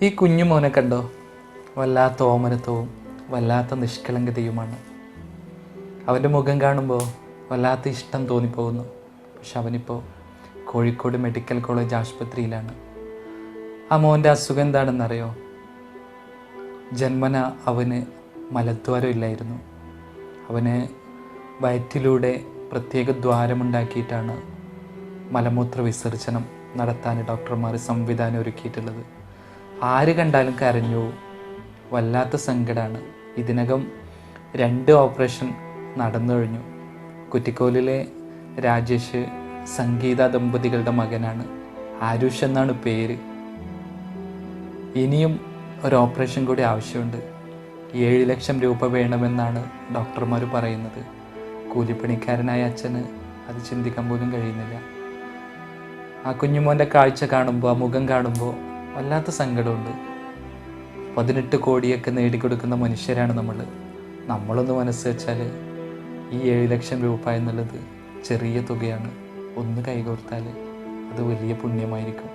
ഈ കുഞ്ഞു മോനെ കണ്ടോ? വല്ലാത്ത ഓമനത്വവും വല്ലാത്ത നിഷ്കളങ്കതയുമാണ്. അവൻ്റെ മുഖം കാണുമ്പോൾ വല്ലാത്ത ഇഷ്ടം തോന്നിപ്പോകുന്നു. പക്ഷെ അവനിപ്പോൾ കോഴിക്കോട് മെഡിക്കൽ കോളേജ് ആശുപത്രിയിലാണ്. ആ മോൻ്റെ അസുഖം എന്താണെന്നറിയോ? ജന്മന അവന് മലദ്വാരം ഇല്ലായിരുന്നു. അവന് വയറ്റിലൂടെ പ്രത്യേക ദ്വാരമുണ്ടാക്കിയിട്ടാണ് മലമൂത്ര വിസർജനം നടത്താൻ ഡോക്ടർമാർ സംവിധാനം ഒരുക്കിയിട്ടുള്ളത്. ആര് കണ്ടാലും കരഞ്ഞു. വല്ലാത്ത സങ്കടമാണ്. ഇതിനകം 2 ഓപ്പറേഷൻ നടന്നു കഴിഞ്ഞു. കുറ്റിക്കോലിലെ രാജേഷ് സംഗീത ദമ്പതികളുടെ മകനാണ്. ആരുഷ് എന്നാണ് പേര്. ഇനിയും ഒരു ഓപ്പറേഷൻ കൂടി ആവശ്യമുണ്ട്. 7 ലക്ഷം രൂപ വേണമെന്നാണ് ഡോക്ടർമാർ പറയുന്നത്. കൂലിപ്പണിക്കാരനായ അച്ഛന് അത് ചിന്തിക്കാൻ പോലും കഴിയുന്നില്ല. ആ കുഞ്ഞുമോൻ്റെ കാഴ്ച കാണുമ്പോൾ, ആ മുഖം കാണുമ്പോൾ വല്ലാത്ത സങ്കടമുണ്ട്. 18 കോടിയൊക്കെ നേടിക്കൊടുക്കുന്ന മനുഷ്യരാണ് നമ്മളൊന്ന് മനസ്സ് വെച്ചാൽ ഈ 7 ലക്ഷം രൂപ എന്നുള്ളത് ചെറിയ തുകയാണ്. ഒന്ന് കൈകോർത്താൽ അത് വലിയ പുണ്യമായിരിക്കും.